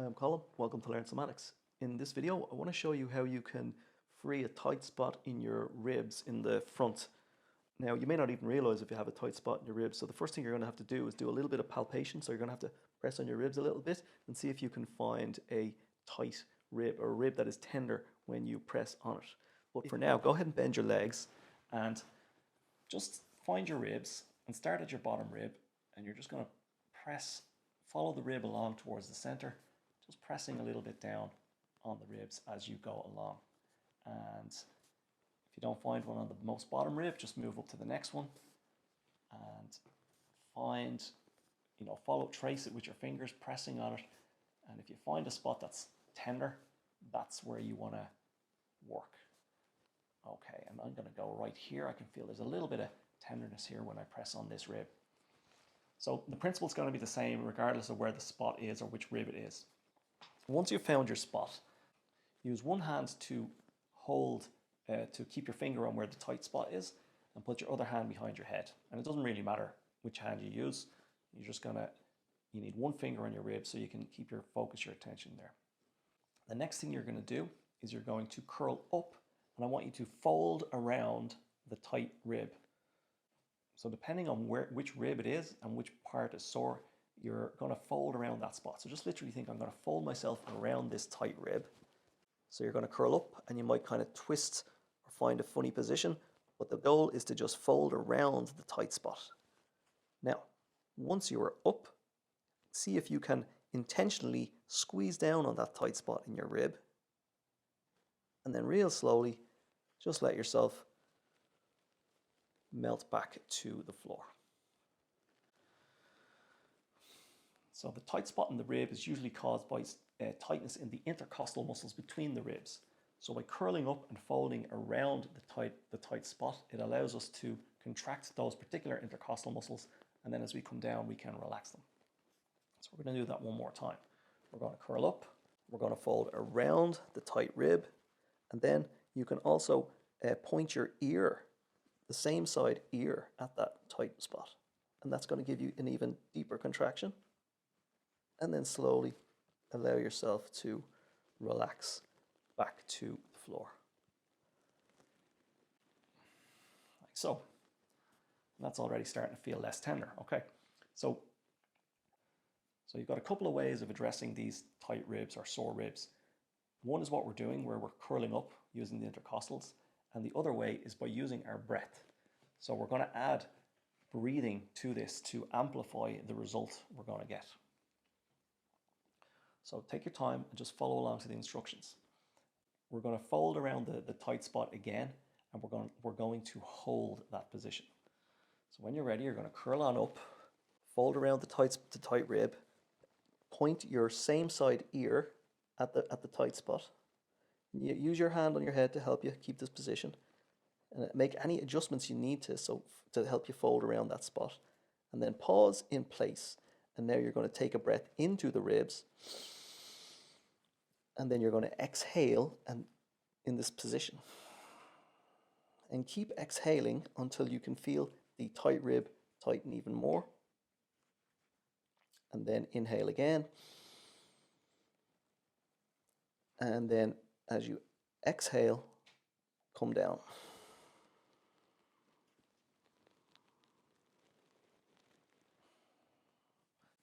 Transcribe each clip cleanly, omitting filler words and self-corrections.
Hi, I'm Colin. Welcome to Learn Somatics. In this video, I want to show you how you can free a tight spot in your ribs in the front. Now, you may not even realize if you have a tight spot in your ribs, so the first thing you're going to have to do is do a little bit of palpation. So you're going to have to press on your ribs a little bit and see if you can find a tight rib or a rib that is tender when you press on it. But for now, go ahead and bend your legs and just find your ribs and start at your bottom rib, and you're just going to follow the rib along towards the center, just pressing a little bit down on the ribs as you go along. And if you don't find one on the most bottom rib, just move up to the next one and find, trace it with your fingers, pressing on it. And if you find a spot that's tender, that's where you want to work. Okay, and I'm going to go right here. I can feel there's a little bit of tenderness here when I press on this rib. So the principle is going to be the same regardless of where the spot is or which rib it is. Once you've found your spot, use one hand to hold, to keep your finger on where the tight spot is, and put your other hand behind your head. And it doesn't really matter which hand you use. You need one finger on your rib so you can keep your focus, your attention there. The next thing you're going to do is you're going to curl up, and I want you to fold around the tight rib. So depending on which rib it is and which part is sore, you're going to fold around that spot. So just literally think, I'm going to fold myself around this tight rib. So you're going to curl up and you might kind of twist or find a funny position, but the goal is to just fold around the tight spot. Now, once you are up, see if you can intentionally squeeze down on that tight spot in your rib, and then real slowly, just let yourself melt back to the floor. So the tight spot in the rib is usually caused by tightness in the intercostal muscles between the ribs. So by curling up and folding around the tight spot, it allows us to contract those particular intercostal muscles, and then as we come down, we can relax them. So we're going to do that one more time. We're going to curl up, we're going to fold around the tight rib, and then you can also point your ear, the same side ear, at that tight spot. And that's going to give you an even deeper contraction. And then slowly allow yourself to relax back to the floor. Like so. And that's already starting to feel less tender. Okay, so you've got a couple of ways of addressing these tight ribs or sore ribs. One is what we're doing, where we're curling up using the intercostals, and the other way is by using our breath. So we're going to add breathing to this to amplify the result we're going to get. So take your time and just follow along to the instructions. We're going to fold around the tight spot again, and we're going to hold that position. So when you're ready, you're going to curl on up, fold around the tight rib, point your same side ear at the tight spot. Use your hand on your head to help you keep this position, and make any adjustments you need to help you fold around that spot. And then pause in place. And now you're going to take a breath into the ribs, and then you're going to exhale and in this position. And keep exhaling until you can feel the tight rib tighten even more. And then inhale again. And then as you exhale, come down.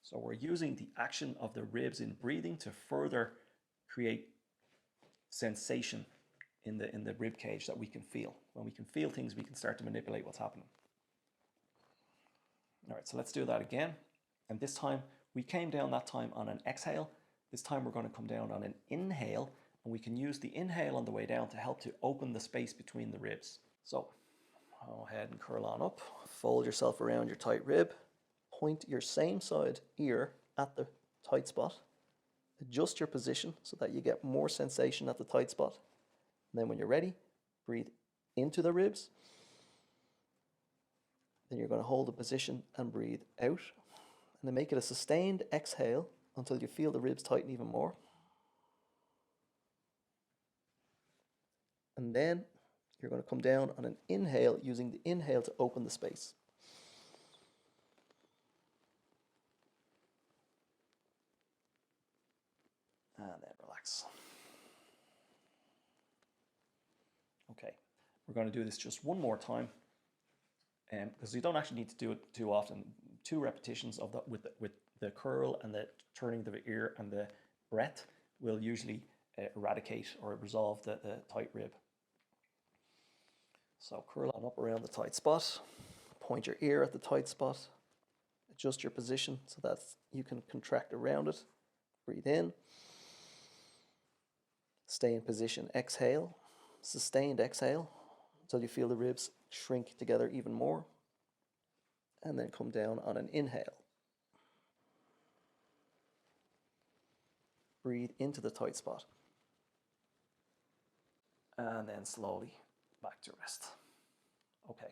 So we're using the action of the ribs in breathing to further create sensation in the rib cage that we can feel. When we can feel things, we can start to manipulate what's happening. All right, so let's do that again. And this time, we came down that time on an exhale. This time we're going to come down on an inhale, and we can use the inhale on the way down to help to open the space between the ribs. So go ahead and curl on up, fold yourself around your tight rib, point your same side ear at the tight spot, adjust your position so that you get more sensation at the tight spot. And then when you're ready, breathe into the ribs. Then you're going to hold the position and breathe out. And then make it a sustained exhale until you feel the ribs tighten even more. And then you're going to come down on an inhale, using the inhale to open the space. and then relax. Okay, we're going to do this just one more time, because you don't actually need to do it too often. 2 repetitions of that with the curl and the turning the ear and the breath will usually eradicate or resolve the tight rib. So curl on up around the tight spot, point your ear at the tight spot, adjust your position so that you can contract around it. Breathe in, stay in position, exhale, sustained exhale until you feel the ribs shrink together even more, and then come down on an inhale. Breathe into the tight spot, and then slowly back to rest. Okay,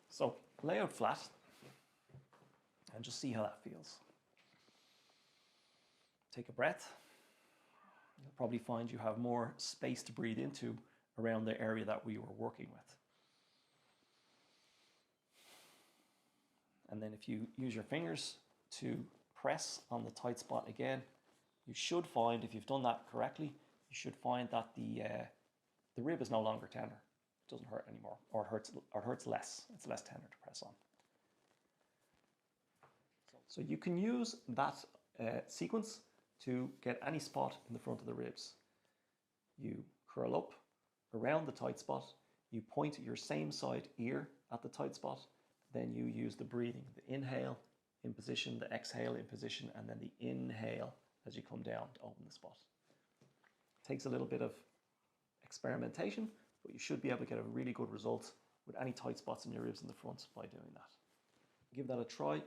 so lay out flat and just see how that feels. Take a breath. You'll probably find you have more space to breathe into around the area that we were working with. And then if you use your fingers to press on the tight spot again, you should find, if you've done that correctly, you should find that the rib is no longer tender. It doesn't hurt anymore, or it hurts less. It's less tender to press on. So you can use that sequence to get any spot in the front of the ribs. You curl up around the tight spot, you point your same side ear at the tight spot, then you use the breathing, the inhale in position, the exhale in position, and then the inhale as you come down to open the spot. It takes a little bit of experimentation, but you should be able to get a really good result with any tight spots in your ribs in the front by doing that. Give that a try. If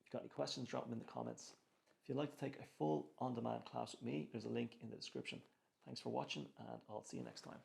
you've got any questions, drop them in the comments. If you'd like to take a full on-demand class with me, there's a link in the description. Thanks for watching, and I'll see you next time.